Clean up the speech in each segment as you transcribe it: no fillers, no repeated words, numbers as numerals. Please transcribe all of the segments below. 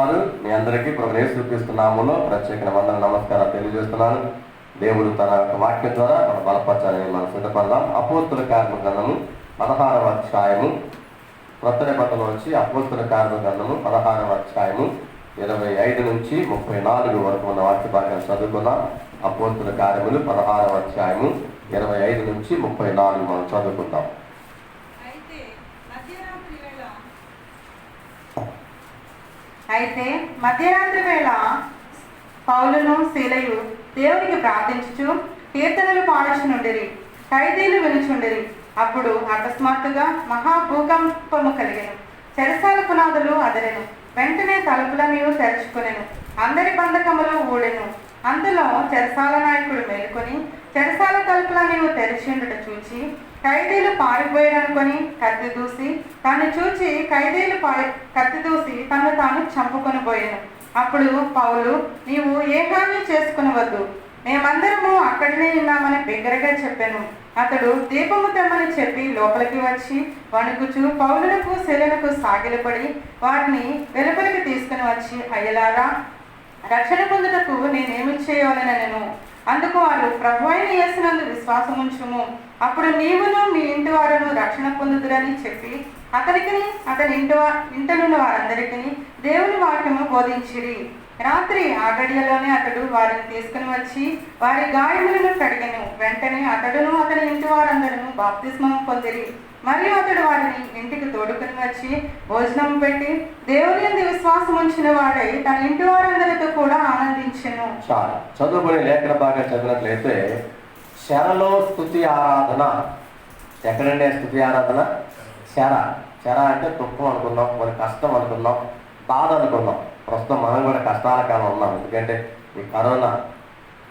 వారు మీ అందరికీ ప్రభువు యేసుక్రీస్తు నామములో ప్రత్యేక వందన నమస్కారాలు తెలియజేస్తున్నాను. దేవుడు తన వాక్యం ద్వారా మనం బలపరచాలని మనం సిద్ధపడదాం. అపోస్తుల కార్యముల గ్రంథము 16వ అధ్యాయము, క్రొత్త నిబంధనలో వచ్చి అపోస్తుల కార్యముల గ్రంథము 16వ అధ్యాయము 25 నుంచి 34 వరకు ఉన్న వాక్య భాగాన్ని చదువుకుందాం. అపోస్తుల కార్యములు 16వ అధ్యాయము 25 నుంచి 34 మనం చదువుకుందాం. అయితే మధ్యరాత్రి వేళ పౌలును శీలయు దేవునికి ప్రార్థించుచు కీర్తనలు పాడుచునుండిరి, ఖైదీలు వినుచుండిరి. అప్పుడు అకస్మాత్తుగా మహాభూకంపము కలిగెను, చెరసాల పునాదులు అదరెను, వెంటనే తలుపులన్నీ తెరుచుకొనెను, అందరి బంధకములు ఊడెను. అంతలో చెరసాల నాయకుడు మేలుకొని చెరసాల తలుపులన్నీ తెరిచిండుట చూచి ఖైదీలు పారిపోయారనుకొని కత్తి దూసి తను తాను చంపుకొని పోయాను. అప్పుడు పౌలు, నీవు ఏ హాని చేసుకునవద్దు, మేమందరము అక్కడనే ఉన్నామని బిగ్గరగా చెప్పాను. అతడు దీపము తెమ్మని చెప్పి లోపలికి వచ్చి వణుకుచు పౌలునకు శీలనకు సాగిలపడి వారిని వెలుపలికి తీసుకుని వచ్చి, అయ్యలారా, రక్షణ పొందుటకు నేనేమి చేయవలనెను? అందుకు వారు, ప్రభు అయిన యేసునందు విశ్వాసం ఉంచుము, అప్పుడు నీవును మీ ఇంటి వారును రక్షణ పొందుదురని చెప్పి అతనికి అతని ఇంటనున్న వారందరికీ దేవుని వాక్యము బోధించిరి. రాత్రి ఆ గడియలోనే అతడు వారిని తీసుకుని వచ్చి వారి గాయములను కడిగెను. వెంటనే అతడును అతని ఇంటి వారందరూ బాప్తిస్మం పొందిరి. మరియు అతడు వారిని ఇంటికి తోడుకుని వచ్చి భోజనం పెట్టి దేవుని యందు విశ్వాసం ఉంచిన వాడై తన ఇంటి వారందరితో కూడా ఆనందించెను. చాలా చదువుకునే లేఖన బాగా చదివినట్లయితే శరలో స్తుతి ఆరాధన. ఎక్కడంటే స్తుతి ఆరాధన? శర అంటే దుఃఖం అనుకున్నాం, మరి కష్టం అనుకున్నాం, బాధ అనుకున్నాం. ప్రస్తుతం మనం కూడా కష్టాల కాలం ఉన్నాం. ఎందుకంటే ఈ కరోనా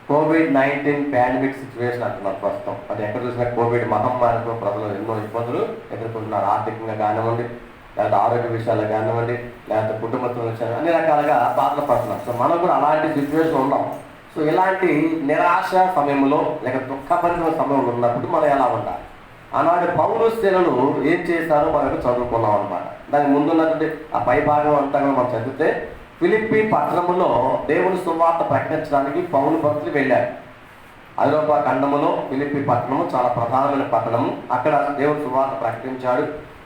COVID-19 పాండమిక్ సిచ్యువేషన్ అంటున్నారు ప్రస్తుతం. అది ఎక్కడ చూసినా కోవిడ్ మహమ్మారితో ప్రజలు ఎన్నో ఇబ్బందులు ఎదుర్కొంటున్నారు. ఆర్థికంగా కానివ్వండి, లేకపోతే ఆరోగ్య విషయాలు కానివ్వండి, లేకపోతే కుటుంబ విషయాలు, అన్ని రకాలుగా బాధలు పడుతున్నారు. సో మనం కూడా అలాంటి సిచ్యువేషన్ ఉన్నాం. సో ఇలాంటి నిరాశ సమయంలో లేక దుఃఖపరిచిన సమయంలో ఉన్నప్పుడు మనం ఎలా ఉండాలి? ఆనాడు పౌలు శీలలు ఏం చేశారో మనకు చదువుకున్నాం అనమాట. దానికి ముందున్నటువంటి ఆ పై భాగం అంతా కూడా మనం చదివితే, ఫిలిప్పీ పట్టణములో దేవుని సువార్త ప్రకటించడానికి పౌలు భక్తులు వెళ్ళారు. ఐరోపా ఖండములో ఫిలిప్పీ పట్టణము చాలా ప్రధానమైన పట్టణము. అక్కడ దేవుని సువార్త ప్రకటించాడు.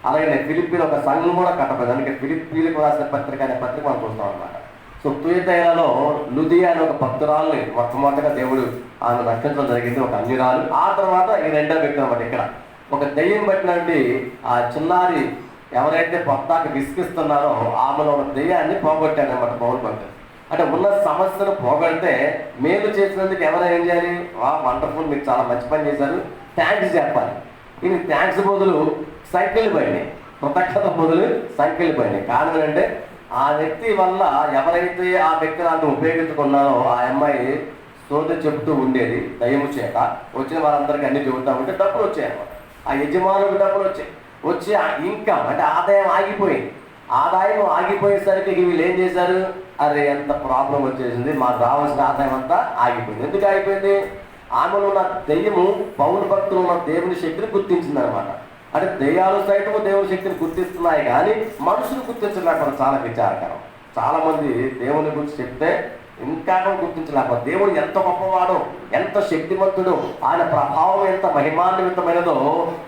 అలాగే ఫిలిప్పీలో ఒక సంఘం కూడా కట్టబడింది. అందుకే ఫిలిప్పీలకు రాసిన పత్రిక అనే పత్రిక మనం చూస్తాం అనమాట. సో తుయతైలలో లుదియా అనే ఒక భక్తురాల్ని మొట్టమొదటిగా దేవుడు ఆమె రక్షించడం జరిగింది, ఒక అన్యురాలు. ఆ తర్వాత ఈ రెండో వ్యక్తి అనమాట. ఇక్కడ ఒక దెయ్యం పట్టినండి ఆ చిన్నారి ఎవరైతే పొత్తాకి విసిగిస్తున్నారో ఆమెలో ఉన్న దెయ్యాన్ని పోగొట్టాడు అనమాట పౌలు భక్తుడు. అంటే ఉన్న సమస్యను పోగొడితే మేలు చేసినందుకు ఎవరైనా ఏం చేయాలి? వండర్ఫుల్, మీరు చాలా మంచి పని చేశారు, థ్యాంక్స్ చెప్పాలి. ఇది థ్యాంక్స్ బదులు సైకిల్ పడినాయి, కృతజ్ఞత బదులు సైకిల్ పడినాయి. కారణం ఏంటంటే ఆ వ్యక్తి వల్ల ఎవరైతే ఆ వ్యక్తి నాకు ఉపయోగించుకున్నారో ఆ అమ్మాయి సోద చెబుతూ ఉండేది దయ్యము చేత. వచ్చిన వాళ్ళందరికీ అన్ని చెబుతూ ఉంటే డబ్బులు వచ్చాయి అనమాట. ఆ యజమానులకు డబ్బులు వచ్చి ఆ ఇన్కమ్ అంటే ఆదాయం ఆగిపోయింది. ఆదాయం ఆగిపోయేసరికి వీళ్ళు ఏం చేశారు? అరే, ఎంత ప్రాబ్లం వచ్చేసింది, మాకు రావాల్సిన ఆదాయం అంతా ఆగిపోయింది. ఎందుకు ఆగిపోయింది? ఆమెలో ఉన్న దెయ్యము పౌరు భక్తులు ఉన్న దేవుని శక్తిని గుర్తించింది అనమాట. అంటే దెయ్యాలు సైతము దేవుని శక్తిని గుర్తిస్తున్నాయి, కానీ మనుషులు గుర్తించలేకపోతే చాలా విచారకరం. చాలా మంది దేవుని గురించి చెప్తే ఇంకా గుర్తించలేకపోతే దేవుడు ఎంత గొప్పవాడో, ఎంత శక్తివంతుడో, ఆయన ప్రభావం ఎంత మహిమాన్వితమైనదో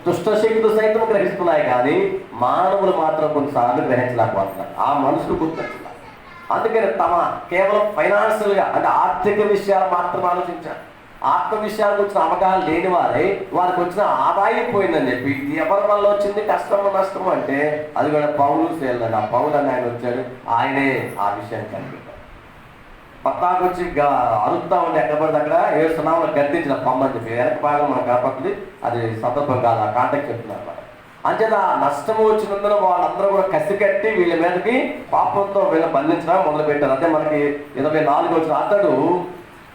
దుష్ట శక్తులు సైతం గ్రహిస్తున్నాయి, కానీ మానవులు మాత్రం కొన్నిసార్లు గ్రహించలేకపోతున్నారు. ఆ మనుషులు గుర్తించాలి. అందుకని కేవలం ఫైనాన్షియల్గా అంటే ఆర్థిక విషయాలు మాత్రం ఆలోచించారు. ఆత్మ విషయాలకు వచ్చిన అవగాహన లేని వారే వారికి వచ్చిన ఆదాయం పోయిందని చెప్పి ఇది ఎవరి వల్ల వచ్చింది కష్టము నష్టము అంటే అది కూడా పౌలు శీలండి. ఆ పౌలు అని ఆయన వచ్చాడు, ఆయనే ఆ విషయాన్ని కనిపెట్టాడు. పత్తాకు వచ్చి అరుస్తా ఉంటే ఎక్కడ పడితే అక్కడ ఏడుస్తున్నాము గర్తించిన పొమ్మని చెప్పి వెనక భాగం మనం కాపాడుతుంది. అది సందర్భం కాదు, ఆ కాంటాక్ట్ చెప్తున్నారు అన్నమాట. అంచేత నష్టము వచ్చినందున వాళ్ళందరూ కూడా కసిగట్టి వీళ్ళ మీదకి పాపంతో వీళ్ళని బంధించడం మొదలుపెట్టారు. అదే మనకి 24 వచ్చిన అతడు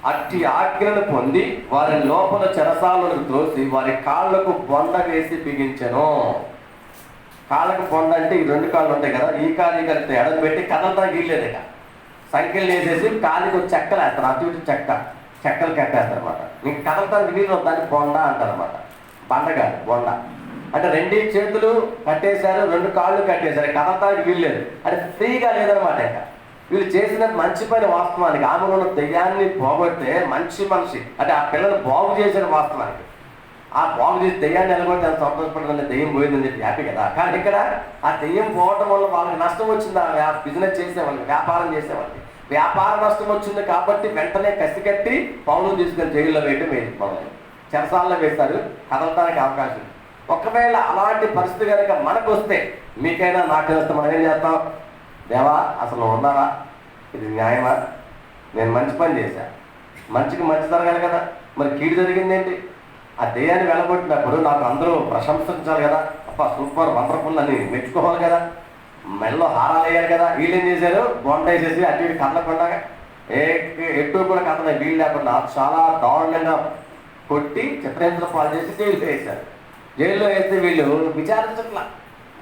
అట్టి ఆజ్ఞను పొంది వారిని లోపల చెరసాలను త్రోసి వారి కాళ్లకు బొండ వేసి బిగించెను. కాళ్ళకు బొండ అంటే ఈ 2 కాళ్ళు ఉంటాయి కదా, ఈ కాలు కలిపితే ఎడలు పెట్టి కదలడానికి వీల్లేదట. సంఖ్యలు వేసేసి కాలికి చెక్కలు వేస్తారు, అటు ఇటు చెక్కలు కట్టేస్తారు అనమాట. నీకు కదలటానికి వీలు దాన్ని బొండ అంటారు అనమాట. బండ కాదు, బొండ. అంటే 2 చేతులు కట్టేశారు, 2 కాళ్ళు కట్టేశారు, కదలటానికి వీల్లేదు. అంటే ఫ్రీగా లేదనమాట. ఇంకా వీళ్ళు చేసిన మంచి పని వాస్తవానికి ఆమెలో ఉన్న దెయ్యాన్ని పోగొడితే మంచి మనిషి అంటే ఆ పిల్లలు బాగు చేసిన వాస్తవానికి ఆ బాగు చేసి దెయ్యాన్ని ఎలగొట్టి అంత సంతోషపడదని దెయ్యం పోయిందని చెప్పి హ్యాపీ కదా. కానీ ఇక్కడ ఆ దెయ్యం పోవడం వల్ల వాళ్ళకి నష్టం వచ్చింది. ఆ బిజినెస్ చేసేవాళ్ళకి, వ్యాపారం చేసేవాళ్ళకి వ్యాపార నష్టం వచ్చింది కాబట్టి వెంటనే కసికట్టి పౌలుని తీసుకొని జైల్లో వేయటం మొదలైంది. చెరసాల్లో వేస్తారు, కదలటానికి అవకాశం. ఒకవేళ అలాంటి పరిస్థితి కనుక మనకు వస్తే, మీకైనా నాకైనా వస్తే మనం ఏం చేస్తాం? దేవా అసలు ఉన్నావా? ఇది న్యాయమా? నేను మంచి పని చేశా, మంచికి మంచి జరగాలి కదా, మరి కీడు జరిగింది ఏంటి? ఆ దెయ్యాన్ని వెళ్ళగొట్టినప్పుడు నాకు అందరూ ప్రశంసించాలి కదా, అప్ప సూపర్ వండర్ఫుల్ అని మెచ్చుకోవాలి కదా, మెల్లో హారాలు వేయాలి కదా. వీళ్ళు ఏం చేశారు? బొంట వేసేసి అటు ఇటు కదలకుండా ఎటు కూడా కదలే వీళ్ళు లేకుండా చాలా దారుణంగా కొట్టి చిత్రహింసల పాలు చేసి జైలు వేశారు. జైల్లో వేస్తే వీళ్ళు విచారించట్లా,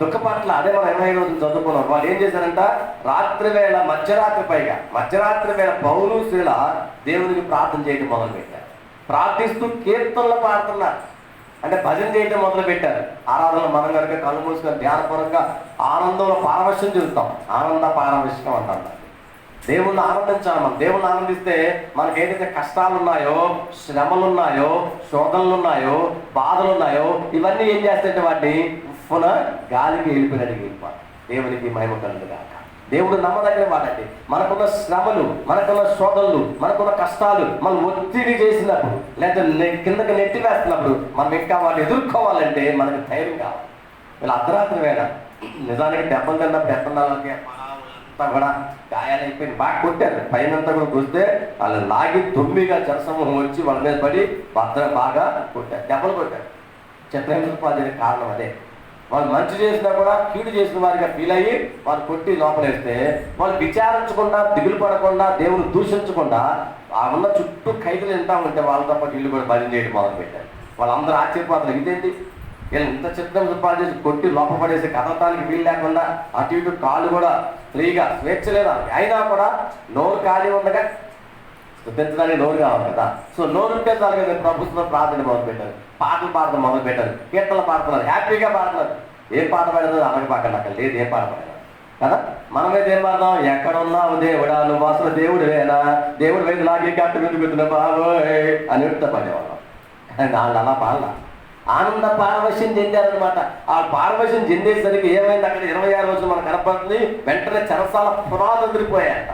దుఃఖపట్ల. అదే మనం 25 రోజులు చదువుకున్నాం. వాళ్ళు ఏం చేశారంట? రాత్రి వేళ మధ్యరాత్రి వేళ పౌలు శీల దేవునికి ప్రార్థన చేయడం మొదలుపెట్టారు. ప్రార్థిస్తూ కీర్తనలు పాడుతున్నారు, అంటే భజన చేయడం మొదలుపెట్టారు. ఆరాధనలు మనం కనుక కళ్ళు మూసుకొని ధ్యానపూర్వకంగా ఆనందంలో పారవశ్యం చూస్తాం. ఆనంద పారవశ్యం అంటాం. దేవుణ్ణి ఆనందించాలి. మనం దేవుణ్ణి ఆనందిస్తే మనకి ఏదైతే కష్టాలు ఉన్నాయో, శ్రమలు ఉన్నాయో, శోధనలు ఉన్నాయో, బాధలు ఉన్నాయో, ఇవన్నీ ఏం చేస్తాయంటే వాటిని పునః గాలికి వెళ్ళిపోయినట్టు వెళ్ళిపోవాలి. దేవునికి మహిమ కలుగును గాక. దేవుడు నమ్మదగిన వాడండి. మనకున్న శ్రమలు, మనకున్న శోధనలు, మనకున్న కష్టాలు మనం ఒత్తిడి చేసినప్పుడు, లేదా కిందకి నెట్టి వేస్తున్నప్పుడు మనం ఇంకా వాటిని ఎదుర్కోవాలంటే మనకి ధైర్యం కావాలి. వీళ్ళు అర్ధరాత్రి వేళ నిజానికి దెబ్బలు తిన్నప్పుడు ఎత్తండాలకి అంతా కూడా గాయాలైపోయింది, బాగా కొట్టారు. పైనంతా కూడా కొస్తే వాళ్ళు లాగి తొమ్మిదిగా జనసమూహం వచ్చి వాళ్ళ మీద పడి బాగా కొట్టారు, దెబ్బలు కొట్టారు. చిత్రహింసల పాలైన కారణం అదే. వాళ్ళు మంచి చేసినా కూడా కీడు చేసిన వారిగా ఫీల్ అయ్యి వాళ్ళు కొట్టి లోపలేస్తే వాళ్ళు విచారించకుండా, దిగులు పడకుండా, దేవుని దూషించకుండా ఆ ఉన్న చుట్టూ ఖైదులు ఎంత ఉంటే వాళ్ళతో పాటు ఇల్లు కూడా భజన చేయడం మొదలుపెట్టారు. వాళ్ళందరూ ఆశ్చర్యపోతారు, ఇదేంటి వీళ్ళు ఇంత చిత్రం పాలు చేసి కొట్టి లోపల పడేసి కదలటానికి వీలు లేకుండా అటు ఇటు కాళ్ళు కూడా ఫ్రీగా స్వేచ్ఛ లేదా, అయినా కూడా నోరు ఖాళీ ఉండగా స్థుతించడానికి నోరు కావాలి కదా. సో నోరు ఉంటే చాలు కదా. ప్రభుత్వం ప్రార్థన మొదలుపెట్టారు, పాటలు పాడడం మొదలుపెట్టారు, కీర్తనలు పాడుతున్నారు, హ్యాపీగా పాడుతున్నారు. ఏ పాట పాడదు అనగా పాకండి, అక్కడ లేదు ఏ పాట పాడదు కదా. మనమైతే ఏం పాడదాం? ఎక్కడున్నావు దేవుడా, నువ్వు అసలు దేవుడు వేనా, దేవుడు వేది లాగే కట్టు వెతుకుతున్నా బాబోయ్ అని పడేవాళ్ళం. వాళ్ళు అలా పాడాల ఆనంద పారవశ్యం చెందారనమాట. ఆ పారవశ్యం చెందేసరికి ఏమైంది? అక్కడ 26 రోజులు మనకు కనపడుతుంది. వెంటనే చెరసాల పునాదులు ఎదిరిపోయాయంట.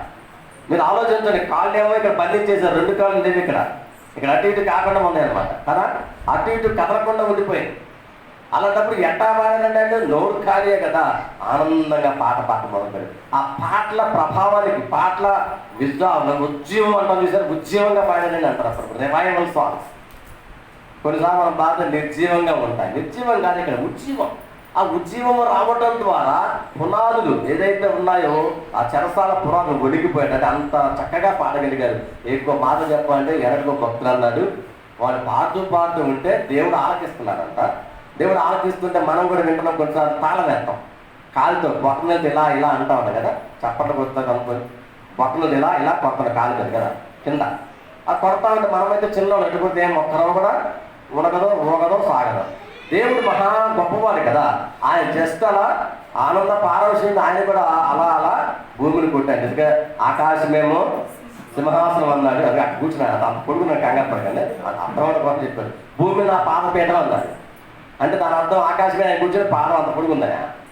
మీరు ఆలోచించండి, కాళ్ళు ఏమో ఇక్కడ బంధించేశారు, 2 కాళ్ళు లేవు ఇక్కడ అటు ఇటు కాకుండా ఉన్నాయన్నమాట కదా. అటు ఇటు కదలకుండా ఉండిపోయింది. అలాంటప్పుడు ఎట్టా పాడారంటే నోరు ఖాళీయే కదా, ఆనందంగా పాట మొదలుపెట్టారు. ఆ పాటల ప్రభావానికి, పాటల ఉజ్జీవం అంటాం చూసారు, ఉజ్జీవంగా పాడారని అంటారు. అప్పుడు రివైవల్ సాంగ్స్. కొన్నిసార్లు మన బాధ నిర్జీవంగా ఉంటాయి, నిర్జీవం కాదు ఇక్కడ ఉజ్జీవం. ఆ ఉజ్జీవం రావడం ద్వారా పునాదులు ఏదైతే ఉన్నాయో ఆ చెరసాల పునాదులు ఒడిగిపోయాడు. అంటే అంత చక్కగా పాడగలిగారు. ఎక్కువ మాట చెప్పాలంటే ఎనకో భక్తులు అన్నాడు, వాళ్ళు పాడుతూ ఉంటే దేవుడు ఆలకిస్తున్నాడంట. దేవుడు ఆలకిస్తుంటే మనం కూడా వింటున్నాం. కొన్నిసార్లు తాళం వేస్తాం కాలుతో, బొట్టనది ఇలా అంటా ఉంటాం కదా, చప్పట్లు కొడతాం అనుకోని బొట్టనది ఇలా కొడతాం కాలు కదా కింద. ఆ కొడతా ఉంటే మనమైతే చిన్న ఎట్టుకుంటే ఏం ఒక్కరో కూడా ఊగదో సాగదో. దేవుడు మహా గొప్పవాడు కదా, ఆయన జస్ట్ అలా ఆనంద పారవశ్యం ఆయన కూడా అలా భూమిని కొట్టాడు. ఎందుకంటే ఆకాశమేమో సింహాసనం అన్నాడు, అది అక్కడ కూర్చున్నాడు. అంత పొడుగు నాకు కంగారు పడకండి, అర్థమైన కోసం చెప్పాడు. భూమి నా పాదపీఠం అన్నాడు. అంటే దాని అర్థం ఆకాశమే ఆయన కూర్చొని పాదం అంత పొడుగుందా?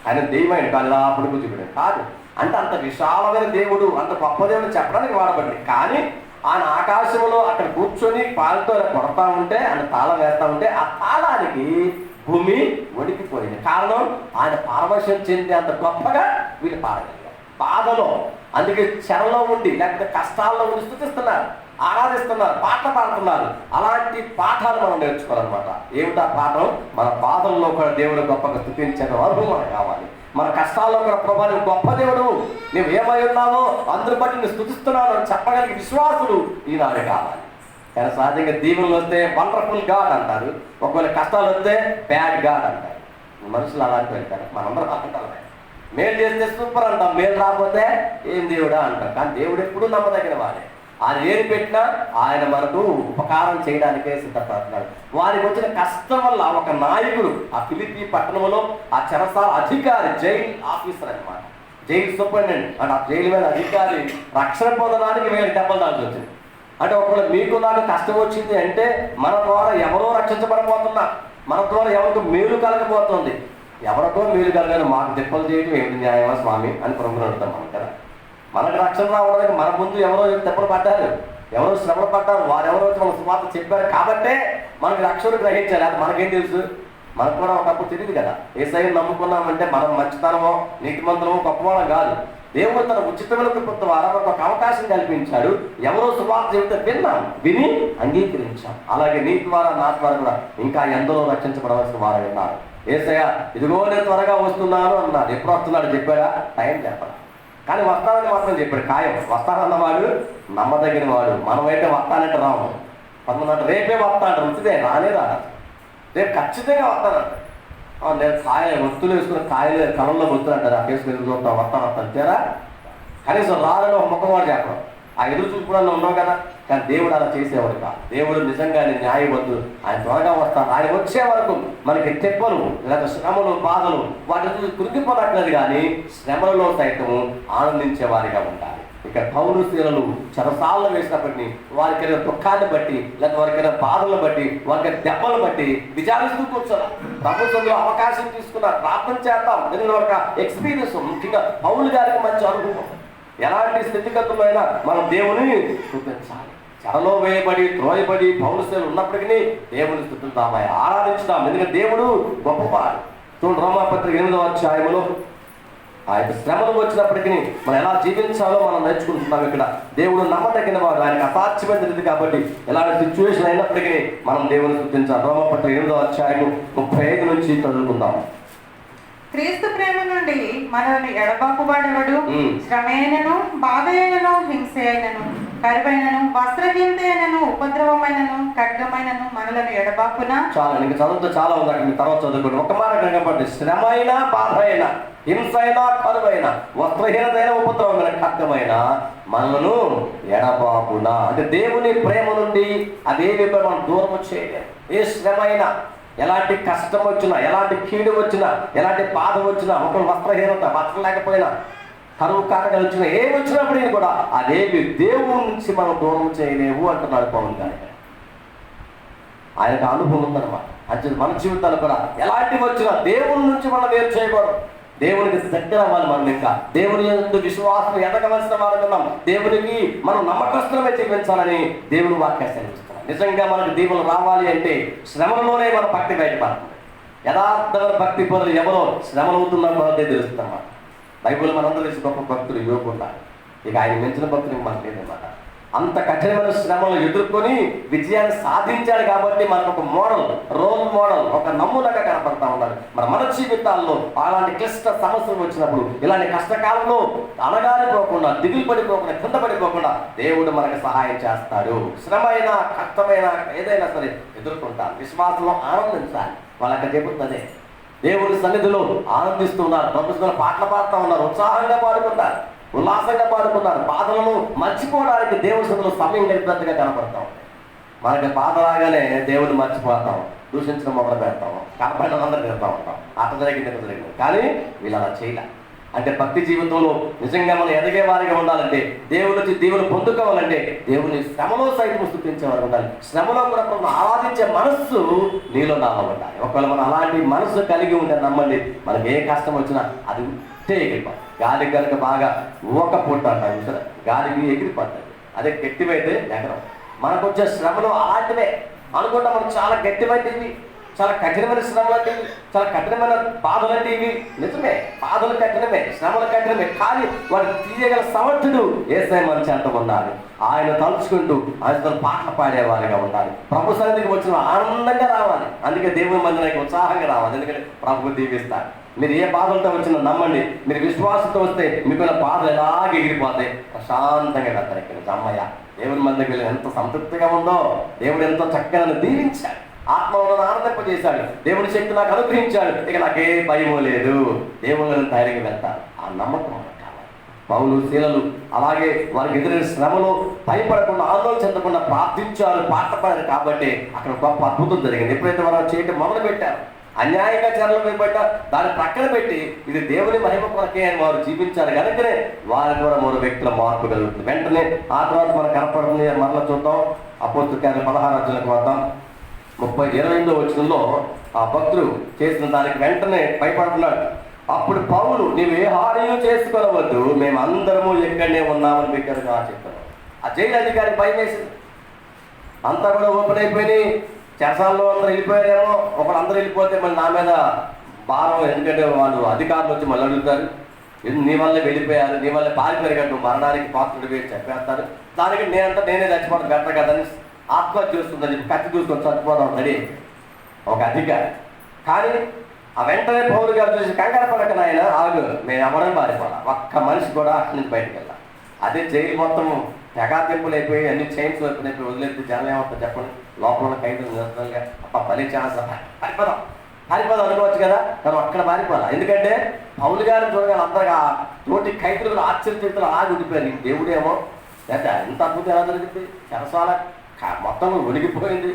ఆయన దెయ్యమైన కాదు పొడుగు కూర్చోబెట్టాడు కాదు. అంటే అంత విశాలమైన దేవుడు, అంత గొప్ప దేవుడు చెప్పడానికి వాడబడింది. కానీ ఆయన ఆకాశంలో అక్కడ కూర్చొని పాలతో కొడతా ఉంటే, ఆయన తాళం వేస్తా ఉంటే ఆ తాళానికి భూమి వణికిపోయింది. కారణం ఆయన పారవశ్యం చెంది అంత గొప్పగా వీళ్ళు పాడగలిగారు బాధలో. అందుకే చెరలో ఉండి లేకపోతే కష్టాల్లో ఉండి స్తుతిస్తున్నారు, ఆరాధిస్తున్నారు, పాటలు పాడుతున్నారు. అలాంటి పాఠాలు మనం నేర్చుకోవాలన్నమాట. ఏమిటా పాఠం? మన బాధల్లో కూడా దేవుడు గొప్పగా స్తుతించడం అనుభవం మనకు కావాలి. మన కష్టాల్లో కూడా ప్రభా నువ్వు గొప్ప దేవుడు, నువ్వు ఏమై ఉన్నావో అందరి బట్టి నువ్వు స్తుతిస్తున్నావు అని చెప్పగలిగే విశ్వాసులు ఈనాడు కావాలి. కానీ సహజంగా దీవెనలు వస్తే వండర్ఫుల్ గాడ్ అంటారు, ఒకవేళ కష్టాలు వస్తే బ్యాడ్ గాడ్ అంటారు. మనుషులు అలాంటి వెళ్తారు, మనందరం అంటారు. మేలు చేస్తే సూపర్ అంటాం, మేలు రాకపోతే ఏం దేవుడా అంటాం. కానీ దేవుడు ఎప్పుడూ నమ్మదగిన వాడే. ఆయన ఏది పెట్టినా ఆయన మనకు ఉపకారం చేయడానికే సిద్ధపడుతున్నాడు. వారికి వచ్చిన కష్టం వల్ల ఒక నాయకుడు ఆ ఫిలిప్పీ పట్టణంలో ఆ చెరసాల అధికారి, జైల్ ఆఫీసర్ అనమాట, జైలు సూపరింటెండెంట్ అంటే ఆ జైలు మీద అధికారి రక్షణ పొందడానికి వీళ్ళకి దెబ్బలు దాల్చి వచ్చింది. అంటే ఒకవేళ మీకు నాకు కష్టం వచ్చింది అంటే మన ద్వారా ఎవరో రక్షించబడబోతున్నా, మన ద్వారా ఎవరికి మేలు కలగబోతుంది. ఎవరికో మేలు కలగాలి, మాకు దెబ్బలు చేయడం ఏమిటి న్యాయమా స్వామి అని ప్రభుత్వం అడుగుతాం మనం కదా. మనకు రక్షణ రావడానికి మన ముందు ఎవరో దెబ్బలు పడ్డారు, ఎవరో శ్రమలు పడ్డారు, వారెవరో వచ్చి మన సువార్త చెప్పారు కాబట్టే మనకి రక్షణ గ్రహించాలి. అది మనకేం తెలుసు? మనకు కూడా ఒకప్పుడు తెలియదు కదా. యేసయ్యను నమ్ముకున్నామంటే మనం మంచితనమో నీతిమంతులమో గొప్పవాళ్ళం కాదు. దేవుడు తన ఉచితమైన కృప ద్వారా మనకు ఒక అవకాశం కల్పించాడు. ఎవరో సువార్త చెబితే విన్నాం, విని అంగీకరించాం. అలాగే నీ ద్వారా నా ద్వారా కూడా ఇంకా ఎందరో రక్షించబడవలసిన వారు విన్నారు. యేసయ్య ఇదిగో నేను త్వరగా వస్తున్నాను అన్నాడు. ఎప్పుడు వస్తున్నాడు చెప్పాడా? టైం చెప్పాలి. కానీ వస్తానని మాత్రం చెప్పాడు. ఖాయం వస్తానన్నవాడు నమ్మదగిన వాడు. మనమైతే వస్తానంటే రాము. కొంతమంది రేపే వస్తాడు, రుచిదే రానే రాదు. రేపు ఖచ్చితంగా వస్తానంట. నేను కాయలు ఒత్తులు వేసుకుని కాయలు కళ్ళల్లో ఒత్తులు అంటారు. ఆ వేసుకుని చూస్తాం వస్తాను అంతేరా. కనీసం రాలని ఒక ముఖం కూడా చెప్పడం. ఆ ఎదురు చూపుకుండా ఉండవు కదా. కానీ దేవుడు అలా చేసేవాడు కాదు. దేవుడు నిజంగానే న్యాయవద్దు. ఆయన త్వరగా వస్తాడు. ఆయన వచ్చే వరకు మనకి తెప్పలు లేదా శ్రమలు బాధలు వాటి నుంచి కృంగిపోనట్లేదు, కానీ శ్రమలలో సైతము ఆనందించే వారిగా ఉండాలి. ఇక పౌలు శీలలు చెరసాలను వేసినప్పటికీ వారికైనా దుఃఖాన్ని బట్టి లేదా వారికైనా బాధలను బట్టి వారికి దెబ్బలు బట్టి విచారిస్తూ కూర్చోరు. ప్రభుత్వంలో అవకాశం తీసుకున్నారు. ప్రార్థన చేద్దాం. దీనిలో ఒక ఎక్స్పీరియన్స్. ముఖ్యంగా పౌలు గారికి మంచి అనుభవం. ఎలాంటి స్థితిగతుల్లో అయినా మనం దేవుని స్తుతించాలి. చెరలో వేయబడి త్రోయబడి పౌలు శీలలు ఉన్నప్పటికీ దేవుని స్తుతిద్దాం, ఆరాధించుదాం. ఎందుకంటే దేవుడు గొప్పవాడు. చూడండి రోమాపత్రిక 8వ అధ్యాయములో ఆ యొక్క శ్రమలు వచ్చినప్పటికీ మనం ఎలా జీవించాలో మనం నేర్చుకుంటున్నాం. ఇక్కడ దేవుడు నమ్మదగిన వాడు, ఆయనకు అసాధ్యమైనది కాబట్టి ఎలాంటి సిచ్యువేషన్ అయినప్పటికీ మనం దేవుని స్తుతించాలి. రోమాపత్రిక 8వ అధ్యాయము 35 నుంచి చదువుకుందాం. క్రీస్తు ప్రేమ నుండి మనల్ని ఎడబాపువాడెవడు? శ్రమైనను బాధ అయినను హింస అయినను కరువైనను వస్త్రహీనత అయినను ఉపద్రవమైనను ఖడ్గమైనను మనలను ఎడబాపునా? చాలా ఇంకా చదువుతూ చాలా ఉంది అక్కడ, మీ తర్వాత చదువుకోండి. ఒక మాట కనపడి శ్రమ అయినా బాధ అయినా హింస అయినా కరువైన వస్త్రహీనతైన ఉపద్రవమైన ఖడ్గమైన మనలను ఎడబాపునా. అంటే దేవుని ప్రేమ నుండి అదేమి మనం దూరం చేయలేదు. ఏ శ్రమ అయినా, ఎలాంటి కష్టం వచ్చినా, ఎలాంటి కీడు వచ్చినా, ఎలాంటి బాధ వచ్చినా, ఒక వస్త్రహీనత వస్త్రం లేకపోయినా, కరువు కారణాలు వచ్చినా, ఏమి వచ్చినప్పటికీ కూడా అదేమి దేవుడి నుంచి మనం దూరం చేయలేవు అంటున్నాడు పౌలు గారు. ఆయనకు అనుభవం ఉందన్నమాట. అంటే మన జీవితాలు కూడా ఎలాంటివి వచ్చినా దేవుడి నుంచి మనం వేరు చేయకూడదు. దేవునికి దగ్గర అవ్వాలి. మనం ఇంకా దేవుని యందు విశ్వాసం ఎదగవలసిన వారు ఉన్నాం. దేవునికి మనం నమ్మకస్తులమే జీవించాలని దేవుని వాక్యాన్ని సెలవిస్తున్నాం. నిజంగా మనకు దీవులు రావాలి అంటే శ్రమలలోనే మన భక్తి బయటపడుతుంది. యథార్థమైన భక్తి పనులు ఎవరో శ్రమలు అవుతున్నారు అదే తెలుస్తున్నమాట. బైబుల్ మనందరూ తెలిసి గొప్ప భక్తులు యువకుండా, ఇక ఆయన మించిన భక్తులు మనకు లేదన్నమాట. అంత కఠినమైన శ్రమలు ఎదుర్కొని విజయాన్ని సాధించాడు కాబట్టి మనకు ఒక రోల్ మోడల్, ఒక నమూనాగా కనపడతా ఉన్నారు. మన జీవితాల్లో అలాంటి క్లిష్ట సమస్యలు వచ్చినప్పుడు, ఇలాంటి కష్టకాలంలో అనగారిపోకుండా, దిగులు పడిపోకుండా, కింద పడిపోకుండా దేవుడు మనకు సహాయం చేస్తాడు. శ్రమ అయినా కష్టమైనా ఏదైనా సరే ఎదుర్కొంటారు. విశ్వాసంలో ఆనందించాలి. వాళ్ళకి చెబుతున్నదే దేవుని సన్నిధిలో ఆనందిస్తున్నారు. ప్రభుత్వం పాటలు పాడుతూ ఉన్నారు, ఉత్సాహంగా పాడుకుంటారు, ఉల్లాసంగా పాడుకున్నారు. బాధలను మర్చిపోవడానికి దేవుని సన్నిధిలో సమయం గడిపినట్టుగా కనపడతాం. మనకి బాధ రాగానే దేవుని మర్చిపోతాం, దూషించడం మొదలు పెడతాము, కనపడిన అందరూ తిడతా ఉంటాం, అట్ట జరిగింది. కానీ వీళ్ళు అలా చేయలే. అంటే భక్తి జీవితంలో నిజంగా మనం ఎదిగే వారిగా ఉండాలంటే, దేవుడి నుంచి దేవుని పొందుకోవాలంటే దేవుని శ్రమలో సైతం స్థుతించేవారు ఉండాలి. శ్రమలో కూడా మనం ఆరాధించే మనస్సు నీలో నాలో ఉండాలి. ఒకవేళ మనం అలాంటి మనస్సు కలిగి ఉంటే నమ్మండి, మనకి ఏ కష్టం వచ్చినా అది ఎగిరిపోతుంది. గాలి కనుక బాగా ఊకపోట్టు అంటారు సరే, గాలికి ఎగిరిపోతుంది. అదే గట్టివైతే ఎగరం. మనకు వచ్చే శ్రమలు అలాంటివే అనుకుంటా. మనం చాలా గట్టివైనవి, చాలా కఠినమైన శ్రమలు అంటే ఇవి, చాలా కఠినమైన బాధలు అంటే ఇవి. నిజమే, బాధలు కఠినమే, శ్రమలు కఠినమే. కానీ వాడు తీయగల సమర్థుడు యేసయ్య మన చెంత ఉండాలి. ఆయన తలుచుకుంటూ ఆయనతో పాటలు పాడేవారిగా ఉండాలి. ప్రభు సన్నిధికి వచ్చిన ఆనందంగా రావాలి. అందుకే దేవుని మందిరానికి ఉత్సాహంగా రావాలి. ఎందుకంటే ప్రభు దీవిస్తాడు. మీరు ఏ బాధలతో వచ్చినా నమ్మండి, మీరు విశ్వాసంతో వస్తే మీకు బాధలు ఎలాగ ఎగిరిపోతాయి. ప్రశాంతంగా వెళ్తారు. ఇక్కడ అమ్మయ్య దేవుని మందికి వెళ్ళి ఎంత సంతృప్తిగా ఉందో, దేవుడు ఎంతో చక్కగా దీవించాడు, ఆత్మను ఆనందింపజేశాడు, దేవుని శక్తి నాకు అనుగ్రహించాడు, ఇక నాకే భయమో లేదు, దేవుళ్ళని ధైర్యంగా వెళ్తారు. ఆ నమ్మకం మనకు కావాలి. పౌలు శీలలు అలాగే వారికి ఎదురైన శ్రమలో భయపడకుండా, ఆందోళన చెందకుండా ప్రార్థించారు, పాట పాడారు. కాబట్టి అక్కడ గొప్ప అద్భుతం జరిగింది. ఎప్పుడైతే వారు చేయటం మొదలు పెట్టారు, అన్యాయంగా చెరలో వేయబడ్డ దాన్ని ప్రక్కన పెట్టి ఇది దేవుని మహిమ కొరకే అని వారు జీవించారు కనుకనే వారి ద్వారా మరో వ్యక్తుల మార్పు కలుగుతుంది. వెంటనే ఆ తర్వాత మనకు కనపడుతుంది. మరలా చూద్దాం, అపోస్తలుల కార్యాలు 16వ అధ్యాయానికి వద్దాం. 28వ వచనంలో ఆ భక్తుడు చేసిన దానికి వెంటనే భయపడుతున్నాడు. అప్పుడు పౌలు, నీవు ఏ హానియూ చేసుకోవద్దు, మేము అందరము ఎక్కడనే ఉన్నామని బిగ్గరగా చెప్పాను. ఆ జైలు అధికారికి భయం వేసింది. అంతా కూడా ఓపెన్ అయిపోయినాయి. చెరసాల్లో అందరూ వెళ్ళిపోయారేమో, ఒకడు అందరూ వెళ్ళిపోతే మళ్ళీ నా మీద భారం. ఎందుకంటే వాళ్ళు అధికారులు వచ్చి మళ్ళీ అడుగుతారు, నీ వల్లే వెళ్ళిపోయారు, నీ వల్లే పారిపోయారు కదా, నువ్వు మరణానికి పాత్రుడు వేసి చెప్పేస్తారు. దానికి నేనే చచ్చిపోవడం బెటర్ కదని ఆత్మహత్య చేస్తుందని చెప్పి కత్తి చూసుకొని చచ్చిపోదాం రెడీ ఒక అధికారి. కానీ ఆ వెంటనే పౌలు గారు చూసి, కంగారు పడక నాయన ఆగు, మేము ఎవరైనా పారిపోవాలి, ఒక్క మనిషి కూడా అక్కడి నుంచి బయటకు వెళ్ళాలి. అదే జైలు మొత్తం తెగాతింపులు అయిపోయి అన్ని చైన్స్ వైపులు అయిపోయి వదిలేస్తే జనం ఏమవుతుంది చెప్పండి. లోపల ఉన్న ఖైదులు నిరంతరంగా పని ఛాన్స్ పారిపోదాం అనుకోవచ్చు కదా, కానీ అక్కడ పారిపోవాలి. ఎందుకంటే పౌలు గారిని చూడగానే అందరిగా తోటి ఖైదులు ఆశ్చర్యతలు ఆగి ఉండిపోయారు. ఈ దేవుడేమో లేదా ఎంత అద్భుతం ఎలా జరిగింది. చెరసాల మొత్తం ఒలిగిపోయింది.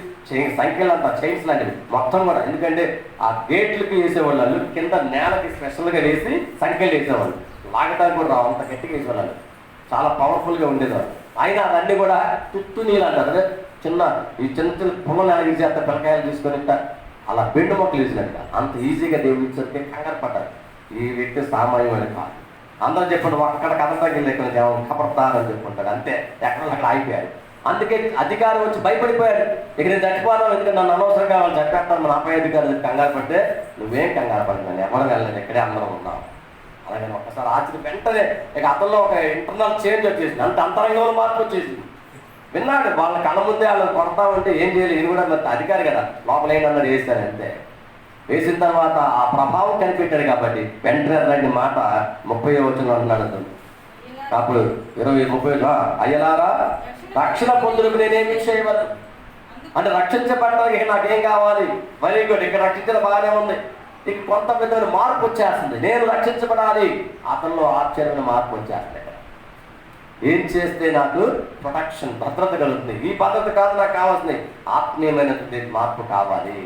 సంఖ్యలు అంతా చైన్స్ లాంటివి మొత్తం కూడా. ఎందుకంటే ఆ గేట్లకి వేసేవాళ్ళు కింద నేలకి స్పెషల్గా వేసి సంఖ్యలు వేసేవాళ్ళు. లాగడానికి కూడా రావు, అంత గట్టిగా వేసేవాళ్ళు. చాలా పవర్ఫుల్గా ఉండేవారు. అయినా అవన్నీ కూడా తుత్తు నీళ్ళు అంటారు. అదే చిన్న పుల్లలు ఎలాగేసి అంత పిల్లకాయలు తీసుకొని అలా బెండు మొక్కలు వేసినట్టుగా అంత ఈజీగా దేవుడు ఇచ్చరికి కంగారు పడ్డారు. ఈ వ్యక్తి సామాన్యమైన కాదు. అందరూ చెప్పండి, అక్కడ కథ తగ్గిన లెక్కన దేవుడు కపడతారని చెప్పుకుంటాడు. అంతే, ఎక్కడ అక్కడ ఆగిపోయారు. అందుకే అధికారం వచ్చి భయపడిపోయాడు. ఇక నేను చచ్చిపోను, ఎందుకంటే నన్ను అనవసరంగా వాళ్ళు చంపేస్తాను. మన అబ్బాయి అధికారులు కంగారు పడితే, నువ్వేం కంగారు పడుతున్నాను, ఎవరు వెళ్ళలేదు, ఇక్కడే అందరం ఉన్నాం. అలాగే ఒక్కసారి ఆశ్చర్యం. వెంటనే ఇక అతనిలో ఒక ఇంటర్నల్ చేంజ్ వచ్చేసింది. అంత అంతరంగంలో మార్పు వచ్చేసింది. విన్నాడు, వాళ్ళ కళ్ళ ముందే వాళ్ళని కొడతా ఉంటే ఏం చేయాలి, ఈయన కూడా మరి అధికారి కదా, లోపల ఏంటన్నది వేస్తాను. అంతే, వేసిన తర్వాత ఆ ప్రభావం కనిపెట్టాడు. కాబట్టి వెంటనే రెండు మాట 30వ వచనంలో అంటున్నాడు. అప్పుడు 30 అయ్యలారా, రక్షణ పొందులకు నేనేమి చేయవద్దు అంటే రక్షించబడడానికి నాకేం కావాలి, వెరీ గుడ్, ఇక్కడ రక్షించడం బాగానే ఉంది. ఇక కొంత విధమైన మార్పు వచ్చేస్తుంది. నేను రక్షించబడాలి, అతనిలో ఆశ్చర్యమైన మార్పు వచ్చేస్తుంది. ఏం చేస్తే నాకు ప్రొటెక్షన్, భద్రత కలుగుతుంది. ఈ భద్రత కాదు నాకు కావాల్సింది, ఆత్మీయమైనటువంటి మార్పు కావాలి.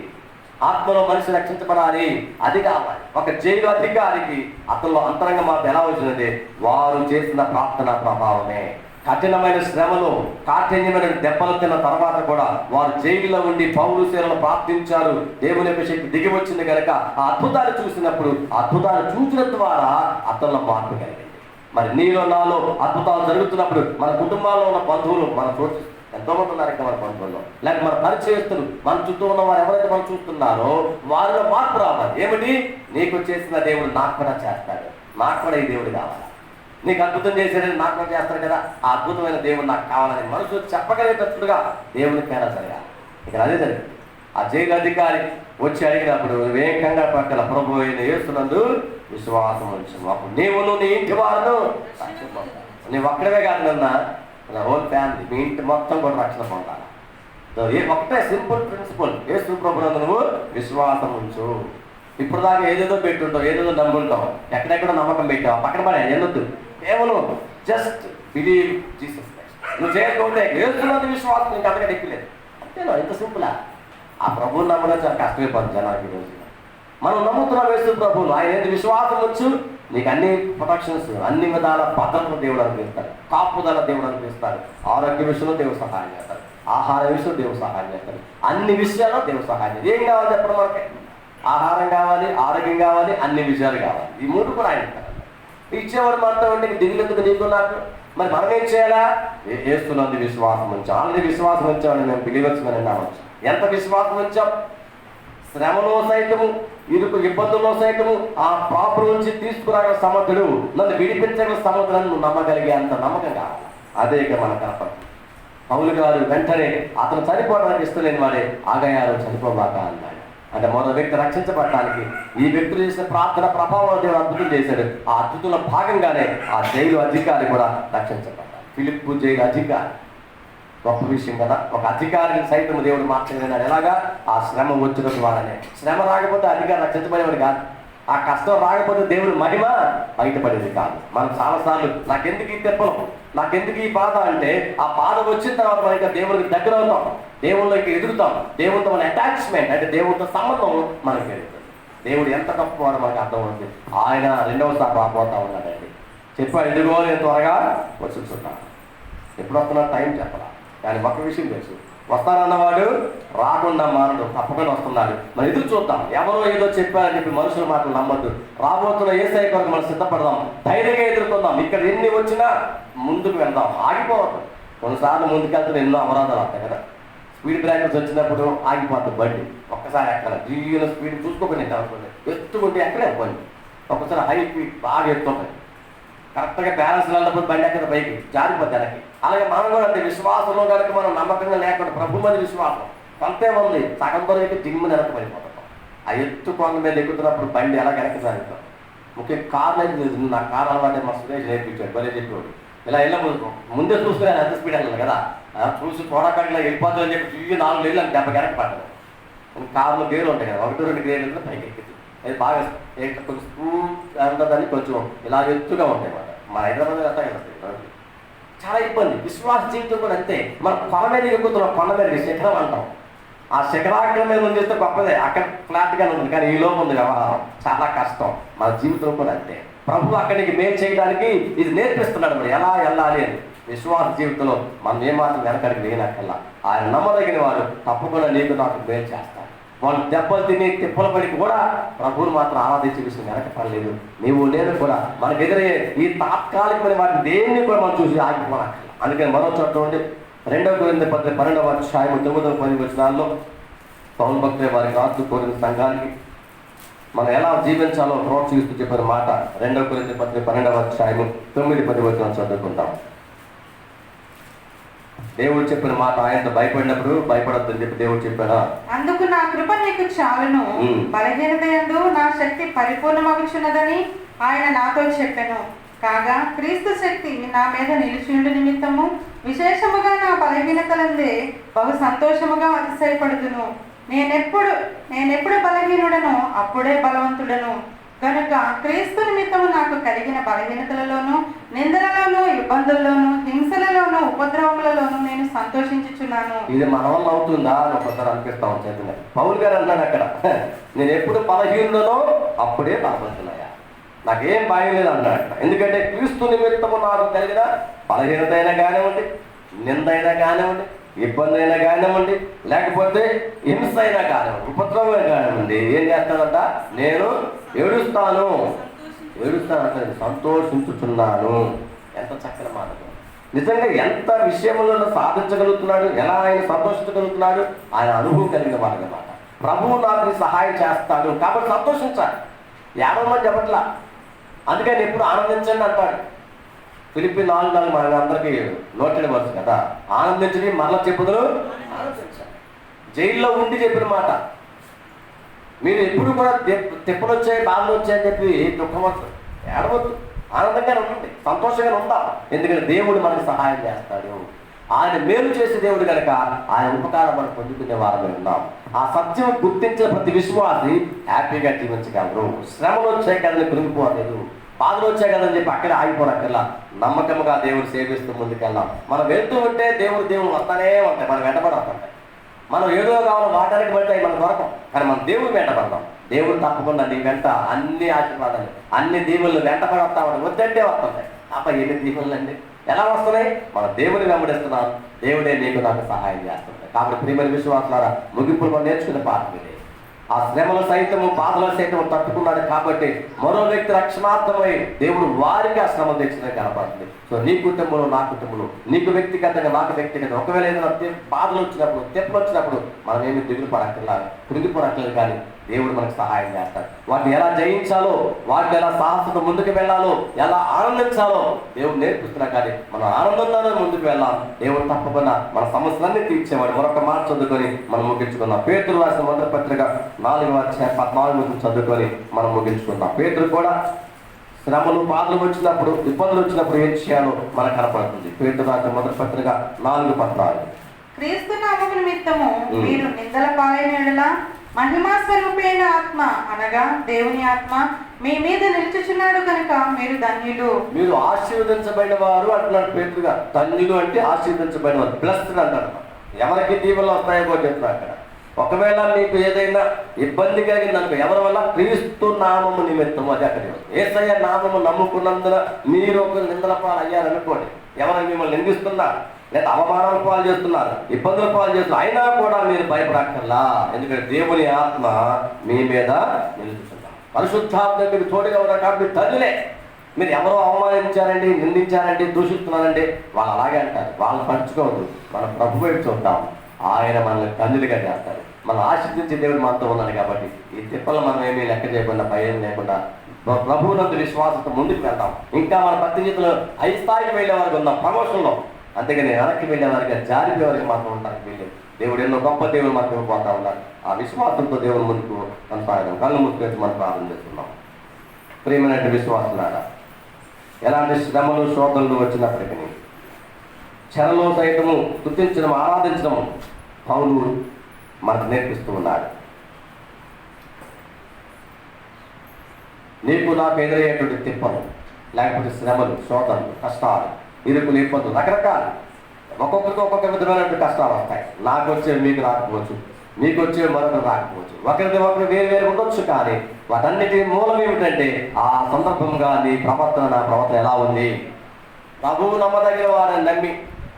ఆత్మలో మనిషి రక్షించబడాలి, అది కావాలి. ఒక జైలు అధికారికి అతనిలో అంతరంగ మార్పు ఎలా వచ్చినది, వారు చేసిన ప్రార్థన ప్రభావమే. కఠినమైన శ్రమలు, కాఠిన్యమైన దెబ్బలు తిన్న తర్వాత కూడా వారు జైలులో ఉండి పౌలు సేవలను ప్రార్థించారు. దేవుని యొక్క శక్తి దిగి వచ్చింది కనుక ఆ అద్భుతాలు చూసినప్పుడు, అద్భుతాలు చూసిన ద్వారా అతనిలో మార్పు కలిగింది. మరి నీలో నాలో అద్భుతాలు జరుగుతున్నప్పుడు మన కుటుంబాల్లో ఉన్న బంధువులు, మన చోటు ఎంతోమంది ఉన్నారు ఇక్కడ మన బంధువుల్లో, లేక మన పరిచయస్తులు, మన చుట్టూ ఉన్న వారు ఎవరైతే మనం చూస్తున్నారో వారిలో మార్పు రావాలి. ఏమిటి, నీకు చేసిన దేవుడు నాకు కూడా చేస్తాడు, నాకు కూడా ఈ దేవుడు కావాలి. నీకు అద్భుతం చేసేది నాకు కూడా చేస్తాడు కదా, ఆ అద్భుతమైన దేవుడు నాకు కావాలని మనసు చెప్పగలిగేటట్టుగా దేవుని పేర జరగాలి. ఇక్కడ అదే జరిగింది. ఆ జైలు అధికారి వచ్చి అడిగినప్పుడు నువ్వేం కంగారు పక్కన, ప్రభు అయిన యేసునందు విశ్వాసం ఉంచు, అప్పుడు నీవును నీ ఇంటి వారును రక్షణ పొందాలి. నువ్వు ఒక్కడవే కాదు, నా హోల్ ఫ్యామిలీ, మీ ఇంటి మొత్తం కూడా రక్షణ పొందాలి. ఒకటే సింపుల్ ప్రిన్సిపల్, యేసు ప్రభునందు నువ్వు విశ్వాసం ఉంచు. ఇప్పుడు దాకా ఏదేదో పెట్టుంటావు, ఏదేదో నమ్ముంటావు, ఎక్కడెక్కడ నమ్మకం పెట్టావు, పక్కన పడే ఎన్నొద్దు. కేవలం జస్ట్ బిలీవ్ జీసస్ క్రైస్ట్. నువ్వు చేయకపోతే యేసునందు విశ్వాసం నీకు అంతగా ఎక్కలేదు. అంతేనా, ఇంత సింపులా? ఆ ప్రభువుని నమ్మడం చాలా కష్టమైపోతుంది జనానికి. రోజు మనం నమ్ముతున్నాం యేసు ప్రభువును, ఆయన ఏది విశ్వాసం వచ్చు, నీకు అన్ని ప్రొటెక్షన్స్, అన్ని విధాల భద్రతను దేవుడు అనిపిస్తాడు, కాపుదల దేవుడు అనిపిస్తాడు, ఆరోగ్య విషయంలో దేవుడు సహాయం చేస్తాడు, ఆహార విషయంలో దేవుడు సహాయం చేస్తాడు, అన్ని విషయాల్లో దేవుడు సహాయం చేస్తాడు. ఏం కావాలి చెప్పడం మనకి? ఆహారం కావాలి, ఆరోగ్యం కావాలి, అన్ని విషయాలు కావాలి. ఈ మూడు కూడా ఆయన ఇచ్చేవాడు మనతో ఉంటే దిగులెందుకు నీకు నాకు. మరి మనం ఏం చేయాలా? యేసునందు విశ్వాసం ఉంచాం. ఆల్రెడీ విశ్వాసం ఉంచామని మేము బిలీవర్స్ అని అన్నామచ్చు. ఎంత విశ్వాసం ఉంచాం? శ్రమలో సైతము, ఇరుకు ఇబ్బందుల్లో సైతము ఆ పాపం నుంచి తీసుకురాగల సమర్థుడు, నన్ను విడిపించగల సమర్థులను నువ్వు నమ్మగలిగే అంత నమ్మకం కావాలి. అదే ఇక మన కనపడి పౌలు గారు వెంటనే అతను చనిపోవడానికి ఇష్టలేని వాడే ఆగయాలు చనిపోబాక అన్నాడు. అంటే మరో వ్యక్తి రక్షించబడటానికి ఈ వ్యక్తులు చేసిన ప్రార్థన ప్రభావం దేవుడు అద్భుతం చేశాడు. ఆ అద్భుతంలో భాగంగానే ఆ జైలు అధికారి కూడా రక్షించబడ్డాడు. ఫిలిప్పు జైలు అధికారి గొప్ప విషయం కదా. ఒక అధికారిని సైతం దేవుడు మార్చగలిగినాడు. ఎలాగా? ఆ శ్రమ వచ్చిన ద్వారానే. శ్రమ రాకపోతే అధికారి రక్షించబడేవాడు కాదు. ఆ కష్టం రాకపోతే దేవుడి మహిమ బయటపడేది కాదు. మనం చాలాసార్లు నాకెందుకు ఈ తెప్పలం, నాకెందుకు ఈ బాధ అంటే, ఆ బాధ వచ్చిన తర్వాత మనం ఇంకా దేవుడికి దగ్గర అవుతాం, దేవుళ్ళకి ఎదుగుతాం, దేవుడితో మన అటాచ్మెంట్ అంటే దేవుడితో సంబంధం మనకు పెరుగుతుంది. దేవుడు ఎంత గొప్పవాడో మనకు అర్థమవుతుంది. ఆయన రెండవసారి రాబోతా ఉన్నాడండి. చెప్పాడు, ఇదిగో నేను త్వరగా వచ్చుతున్నాను. ఎప్పుడు వస్తున్నా టైం చెప్పాల, కానీ ఒక విషయం తెలుసు, వస్తానన్నవాడు రాకుండా మానడు, తప్పకుండా వస్తున్నాడు. మరి ఎదురు చూద్దాం. ఎవరో ఏదో చెప్పారని చెప్పి మనుషుల మాటలు నమ్మద్దు. రాబోతున్న యేసయ్య కొరకు మనం సిద్ధపడదాం, ధైర్యంగా ఎదుర్కొందాం. ఇక్కడ ఎన్ని వచ్చినా ముందుకు వెళ్దాం, ఆగిపోవద్దు. కొన్నిసార్లు ముందుకెళ్తున్న ఎన్నో అపరాధాలు వస్తాయి కదా. స్పీడ్ బ్రేకర్స్ వచ్చినప్పుడు ఆగిపోతుంది బండి, ఒక్కసారి ఎక్కడ జీవిలో స్పీడ్ చూసుకోకుండా అనుకోండి, ఎత్తుకుంటే ఎక్కడే బండి. ఒక్కసారి హై స్పీడ్ బాగా ఎత్తుంటాయి, కరెక్ట్గా బ్యాలెన్స్ వెళ్ళినప్పుడు బండి ఎక్కడ పైకి జారిపోద్ది వెనక్కి. అలాగే మనం కూడా అంటే విశ్వాసంలో కనుక మనం నమ్మకంగా లేకుండా ప్రభు మీద విశ్వాసం కొంతే ఉంది, సగం వరకు దిమ్ము వెనక్కి పడిపోతాం. ఆ ఎత్తు కొండ మీద ఎక్కుతున్నప్పుడు బండి ఎలా వెనక్కి సాగుతాం. ముఖ్యంగా కార్లు అయితే తెలుసు, నా కారు అలవాటే మా సురేష్ నేర్పించాడు, భలే చెప్పాడు. ఇలా ముందే చూసుకుని ఎంత స్పీడ్ వెళ్ళాలి కదా, చూసి చూడకుండా వెళ్ళిపోతుందని చెప్పి 4 ఏళ్ళు అని 70 వెనక్కి పడ్డాను. కారులో గేర్లు ఉంటాయి కదా, 1-2 గేర్లు పైకి ఎక్కింది. అది బాగా కొంచెం స్పూడ్ అంటుందని కొంచెం ఇలా ఎత్తుగా ఉంటాయి అన్నమాట. మా హైదరాబాద్ అంతా కదా చాలా ఇబ్బంది. విశ్వాస జీవితం కూడా అంతే. మనం కొండ మీద ఎక్కుతున్నాం, కొండ మీద శిఖరం అంటాం. ఆ శిఖరాగ్రం మీద ఉంది చేస్తే గొప్పదే, అక్కడ ఫ్లాట్గానే ఉంటుంది, కానీ ఈ లోపు ఉంది వ్యవహారం చాలా కష్టం. మన జీవితం కూడా అంతే. ప్రభు అక్కడికి మేలు చేయడానికి ఇది నేర్పిస్తున్నాడు, మరి ఎలా వెళ్ళాలి అని. విశ్వాస జీవితంలో మనం ఏమాత్రం వెనకడికి వేయనక్కల్లా. ఆయన నమ్మదగిన వాడు తప్పకుండా నీకు నాకు మేలు చేస్తాడు. వాళ్ళు దెబ్బలు తిని తిప్పల పడికి కూడా ప్రభువుని మాత్రం ఆరాధించే విషయం వెనక పడలేదు. నీవు నేను కూడా మనకు ఎదురయ్యే ఈ తాత్కాలికమైన వాటిని దేన్ని కూడా మనం చూసి ఆగిపోనక్కర్లా. అందుకని మరో చోట ఉండి 2 కొరింథీ పత్రిక 12వ అధ్యాయం 9-10 వచనాల్లో పౌలు భక్తులు వారికి రాస్తూ కోరిన సంఘానికి మనం ఎలా జీవించాలో ప్రోత్సహిస్తూ చెప్పిన మాట 2 కొరింథీ పత్రిక 12వ అధ్యాయం 9-10 వచనాలు చదువుకుంటాం. దేవుడు చెప్పిన మాట, ఆయనతో భయపడినప్పుడు భయపడొద్దని చెప్పి దేవుడు చెప్పాడా, అందుకు నా కృప నీకు చాలును, బలహీనతయందు నా శక్తి పరిపూర్ణమగుచున్నదని ఆయన నాతో చెప్పెను. కాగా క్రీస్తు శక్తి నా మీద నిలిచియుండు నిమిత్తము విశేషముగా నా బలహీనతలందే బహు సంతోషముగా అతిశయపడుదును. నేనెప్పుడు బలహీనుడను అప్పుడే బలవంతుడను. కనుక క్రీస్తు నిమిత్తము నాకు కలిగిన బలహీనతలలోను, నిందలలోను, ఇబ్బందుల్లోను, హింసలలోను, ఉపద్రవములలోను నేను సంతోషించుచున్నాను. ఇది మన వల్ల అవుతుందా అని ఒకసారి అనిపిస్తా ఉంటుంది. పౌలు గారు అన్నాడు అక్కడ, నేను ఎప్పుడు బలహీనుడనో అప్పుడే బలపడుతున్నాయా, నాకేం భయం లేదు అన్నాడు. ఎందుకంటే క్రీస్తు నిమిత్తము నాకు కలిగిన బలహీనత అయినా కానివ్వండి, నింద అయినా కానివ్వండి, ఇబ్బంది అయినా కానివ్వండి, లేకపోతే హింస అయినా కానివ్వండి, ఉపద్రవం కానివ్వండి, ఏం చేస్తానంట, నేను ఏడుస్తాను అంటే సంతోషించుతున్నాను. ఎంత చక్కని మాట. నిజంగా ఎంత విషయంలో సాధించగలుగుతున్నాడు, ఎలా ఆయన సంతోషించగలుగుతున్నాడు, ఆయన అనుభవం కలిగిన వాడనమాట. ప్రభువు నాకు సహాయం చేస్తాడు కాబట్టి సంతోషించాలి. 50 మంది చెప్పట్లా, అందుకని ఎప్పుడు ఆనందించండి అంటాడు. ఫిలిప్పీ 4:4 మన అందరికీ నోటెడ్ వర్స్ కదా, ఆనందించని మరలా చెప్పుదురు ఆనందించాలి. జైల్లో ఉండి చెప్పిన మాట, మీరు ఎప్పుడు కూడా తిప్పలు వచ్చాయి, బాధలు వచ్చాయని చెప్పి దుఃఖమవుతుంది, ఏడవద్దు, ఆనందంగానే ఉండండి, సంతోషంగానే ఉందాం. ఎందుకంటే దేవుడు మనకు సహాయం చేస్తాడు. ఆయన మేలు చేసే దేవుడు కనుక ఆయన ఉపకారం మనం పొందుకునే వారమే ఉన్నాం. ఆ సత్యం గుర్తించిన ప్రతి విశ్వాసి హ్యాపీగా జీవించగలరు. శ్రమలు వచ్చాయి కదని కృంగిపోలేదు, బాధలు వచ్చాయి కదని చెప్పి అక్కడే ఆగిపోనక్కర్లా. నమ్మకంగా దేవుడు సేవిస్తూ ముందుకెళ్దాం. మనం వెళ్తూ ఉంటే దేవుడు వస్తానే ఉంటాయి, మనం వెంటబడి వస్తుంటాయి. మనం ఏదో కావాలో వాటానికి బట్టి మనం దొరకం, కానీ మనం దేవుడు వెంటబడతాం. దేవుడు తప్పకుండా నీ వెంట అన్ని ఆశీర్వాదాలు, అన్ని దీవులను వెంటబడి వస్తామని వద్దంటే వస్తుంటాయి. అప్ప ఎన్ని దీవులు అండి ఎలా వస్తున్నాయి? మన దేవుని వెంబడిస్తున్నాం, దేవుడే నీకు నాకు సహాయం చేస్తుంటాయి. కాబట్టి ప్రియమైన విశ్వాసాల ముగింపులు మనం నేర్చుకునే పాఠం ఇది. ఆ శ్రమల సైతము, బాధల సైతము తట్టుకున్నాడు కాబట్టి మరో వ్యక్తి రక్షణార్థమై దేవుడు వారికి ఆ శ్రమ తెచ్చిన కనపడుతుంది. సో నీ కుటుంబంలో, నా కుటుంబంలో, నీకు వ్యక్తిగతంగా, నాకు వ్యక్తిగతంగా ఒకవేళ ఏదైనా బాధలు వచ్చినప్పుడు, తెప్పులు వచ్చినప్పుడు మనం ఏమి దిగులు పడక్కర్లేదు, కృంగిపోనక్కర్లేదు, కానీ దేవుడు మనకు సహాయం చేస్తాడు. వాటిని ఎలా జయించాలో, వాటిని ఎలా సాహసంతో ముందుకు వెళ్ళాలో, ఎలా ఆనందించాలో దేవుడు నేర్పిస్తున్నా. కానీ మనం ఆనందంగానే ముందుకు వెళ్ళాలి. దేవుడు తప్పకుండా మన సమస్యలన్నీ తీర్చేవాడు. మరొక మాట చదువుకొని మనం ముగించుకుందాం. పేతురు రాసిన మొదటి పత్రిక 4:14 చదువుకొని మనం ముగించుకుందాం. పేతురు కూడా శ్రమలు, బాధలు వచ్చినప్పుడు, ఇబ్బందులు వచ్చినప్పుడు ఏం చేయాలో మనకు కనపడుతుంది. పేతురు రాసిన మొదటి పత్రిక 4:14. క్రీస్తు నామము నిమిత్తము మీరు నిందల పాలైన యెడల మహిమా స్వరూపైన ఆత్మ అనగా దేవుని ఆత్మ మీ మీద నిలుచుచున్నాడు కనుక మీరు ధన్యులు. మీరు ఆశీర్వదించబడిన వారు అంటున్నాడు పేతురుగా. ధన్యులు అంటే ఆశీర్వదించబడిన వారు, బ్లెస్డ్ అంటారు. ఎవరికి దీవెనలు వస్తాయో చెప్తున్నారు అక్కడ. ఒకవేళ మీకు ఏదైనా ఇబ్బంది కలిగిందనుకో, ఎవరి వల్ల? క్రీస్తు నామము నిమిత్తము. అది అక్కడ యేసయ్య నామము నమ్ముకున్నందున మీరు ఒక నిందల పాలు అయ్యారనుకోండి, ఎవరైనా మిమ్మల్ని నిందిస్తున్నారు లేదా అవమానాల పాలు చేస్తున్నారు, ఇబ్బందుల పాలు చేస్తున్నారు, అయినా కూడా మీరు భయపడక్కర్లా. ఎందుకంటే దేవుని ఆత్మ మీ మీద నిలుచున్నారు. పరిశుద్ధాత్మ మీకు తోడుగా ఉన్నారు కాబట్టి ధన్యులే. మీరు ఎవరో అవమానించారండి, నిందించారండి, దూషిస్తున్నారండి, వాళ్ళు అలాగే అంటారు. వాళ్ళని పంచుకోవద్దు. మనం ప్రభు వైపు చూద్దాం. ఆయన మనల్ని ధన్యులుగా చేస్తారు. మనం ఆశీర్దించే దేవుడు మనతో ఉన్నాడు కాబట్టి ఈ తిప్పలు మనం ఏమీ లెక్క చేయకుండా, భయం లేకుండా ప్రభువునందు విశ్వాసంతో ముందుకు వెళ్తాం. ఇంకా మన పరిస్థితుల్లో హై స్థాయికి వెళ్ళే వారికి ఉన్నాం, ప్రమోషన్లో. అంతేగాని వెనక్కి వెళ్ళే వారికి, జారిపోయే వారికి మాత్రం ఉంటానికి వెళ్ళేది. దేవుడు ఎన్నో గొప్ప దేవుడు మనకు ఇవ్వబోతా ఉన్నారు. ఆ విశ్వాసంతో దేవుని ముందుకు కొనసాగడం. కళ్ళు మూసుకొని మనం ప్రార్థన చేస్తున్నాం. ప్రియమైన విశ్వాసులారా, ఎలాంటి శ్రమలు శోధనలు వచ్చినప్పటికీ చెరలో సైతము స్తుతించడం, ఆరాధించడం పౌలు మనకు నేర్పిస్తూ ఉన్నాడు. నీకు నాకు ఎదురయ్యేటువంటి తిప్పలు, లేకపోతే శ్రమలు, శోధనలు, కష్టాలు, ఇరుకులు, ఇబ్బందులు రకరకాలు, ఒక్కొక్కరికి ఒక్కొక్క విధమైనటువంటి కష్టాలు వస్తాయి. నాకు వచ్చేవి మీకు రాకపోవచ్చు, మీకు వచ్చేవి మరొకరు రాకపోవచ్చు, ఒకరికి ఒకరు వేరు వేరు ఉండొచ్చు. కానీ వాటన్నిటి మూలం ఏమిటంటే ఆ సందర్భంగా నీ ప్రవర్తన, నా ప్రవర్తన ఎలా ఉంది? ప్రభువు నమ్మదగిన వారిని నమ్మి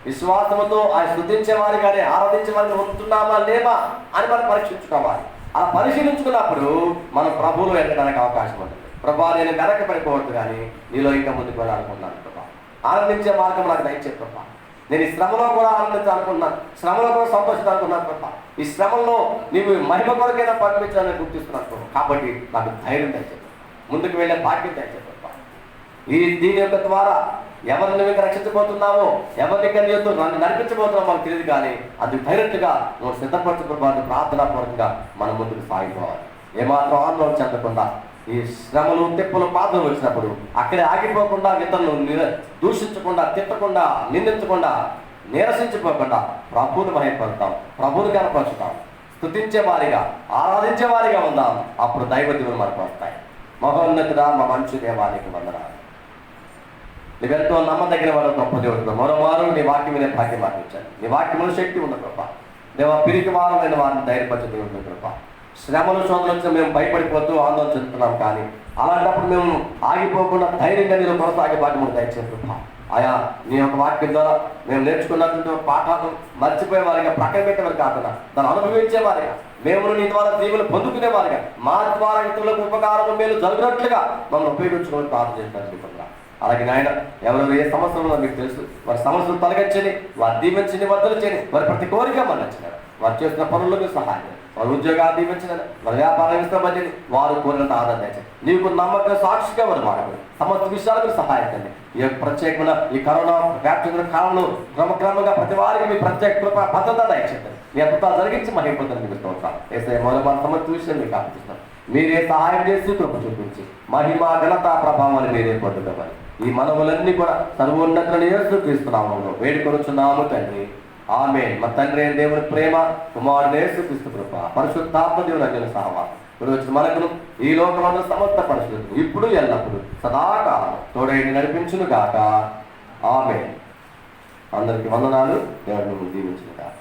విశ్వాసముతో ఆయన స్తుతించే వారి కానీ ఆరాధించే వారిని ఉంటున్నామా లేవా అని మనం పరీక్షించుకోవాలి. అలా పరిశీలించుకున్నప్పుడు మనం ప్రభువులో వెళ్ళడానికి అవకాశం ఉంటుంది. ప్రభా, నేను వెనక పడిపోవద్దు, కానీ నీలో ఇంకా ముందుకు వెళ్ళాలనుకుంటున్నాను ప్రభా. ఆనందించే మార్గం నాకు దయచే ప్రభా. నేను ఈ శ్రమలో కూడా ఆనందించాలనుకుంటున్నాను, శ్రమలో కూడా సంతోషించాలనుకున్నాను ప్రభా. ఈ శ్రమంలో నీవు మహిమ కొరకైనా పంపించాలని గుర్తిస్తున్నాను ప్రభా. కాబట్టి నాకు ధైర్యం దయచే, ముందుకు వెళ్ళే భాగ్యం దయచే ప్రభా. దీని యొక్క ద్వారా ఎవరిని నువ్వు రక్షించబోతున్నావో, ఎవరిని నన్ను నడిపించబోతున్నావు మనకు తెలియదు. కానీ అది డైరెక్ట్గా నువ్వు సిద్ధపరచబడి ప్రార్థనాపూర్వకంగా మనం ముందుకు సాగిపోవాలి. ఏమాత్రం ఆందోళన చెందకుండా ఈ శ్రమలు, తిప్పలు, బాధలు వచ్చినప్పుడు అక్కడే ఆగిపోకుండా, ఇతరులను దూషించకుండా, తిట్టకుండా, నిందించకుండా, నీరసించిపోకుండా ప్రభువుని మహిమపడతాం, ప్రభువుని కనపరుచుతాం, స్తుతించే వారిగా, ఆరాధించే వారిగా ఉందాం. అప్పుడు దైవ దీవులు మనకు వస్తాయి. మహోన్నతుడా, మా మంచి దేవానికి వందనాలు. నువ్వెంతో నమ్మదగిన వాడు, గొప్ప దేవుడు. మరోవారు నీ వాక్యం మీద భాగ్యం మార్పించాను. నీ వాక్యములు శక్తి ఉన్న కృప దేవ. పిరికి వారమైన వారిని ధైర్యపరిచే దేవుడు కృప. శ్రమలు శోధనలు మేము భయపడిపోతూ ఆందోళన చెందుతున్నాం, కానీ అలాంటప్పుడు మేము ఆగిపోకుండా ధైర్యంగా నేను కొనసాగే భాగ్యము దయచే కృప. ఆయా నీ యొక్క వాక్యం ద్వారా మేము నేర్చుకున్నటువంటి పాఠాలు మర్చిపోయే వారిగా, ప్రక్కన పెట్టేవారు కాకుండా దాన్ని అనుభవించే వారిగా, మేము నీ ద్వారా దీవులు పొందుకునే వారిగా, మా ద్వారా ఇతరులకు ఉపకారం మేలు జరుగునట్లుగా మమ్మల్ని ఉపయోగించుకోవడం ప్రార్థన చేస్తాను. అలాగే నాయన, ఎవరు ఏ సమస్యలు మీకు తెలుసు, వారి సమస్యలు తొలగించని, వారి దీవించని, వద్దలు చేయని, వారి ప్రతి కోరిక మన్నించినారు. వారు చేస్తున్న పనుల్లో మీరు సహాయం, వారి ఉద్యోగాలు దీవించినారు, వారి వ్యాపారం ఇష్టపడి వారు కోరినంత ఆదరణ చేయండి. నీకు నమ్మకం సాక్షిగా వారు మాట్లాడు, సమస్త విషయాలకు సహాయం చేయండి. ఈ యొక్క ప్రత్యేకమైన ఈ కరోనా వ్యాప్తి కాలంలో క్రమక్రమంగా ప్రతి వారికి మీ ప్రత్యేక కృప భద్రత దయచేయండి. మీ అద్భుతాలు జరిగించి మహిళ నిమిత్తం ఏసే మొదలు మన సమస్త విషయం మీకు ఆపిస్తున్నాం. మీరే సహాయం చేసి కృప చూపించి మహిమ, ఘనత, ప్రభావాన్ని మీరే పొందుకోవాలి. ఈ మనవులన్నీ కూడా సర్వోన్నతులను యేసుక్రీస్తున్నాము వేడుకొనుచున్నాము తండ్రి. ఆమేన్. మా తండ్రి అయిన దేవుని ప్రేమ, కుమారుడు యేసుక్రీస్తు కృప, పరిశుద్ధాత్మ దేవుని అన్యుల సహవాసం వచ్చిన మనకును ఈ లోకంలో సమస్త పరిస్థితులు ఇప్పుడు ఎల్లప్పుడు సదాకాలం తోడైన నడిపించును గాక. ఆమేన్. అందరికి వందనాలు. దేవుడిని దీవించును గాక.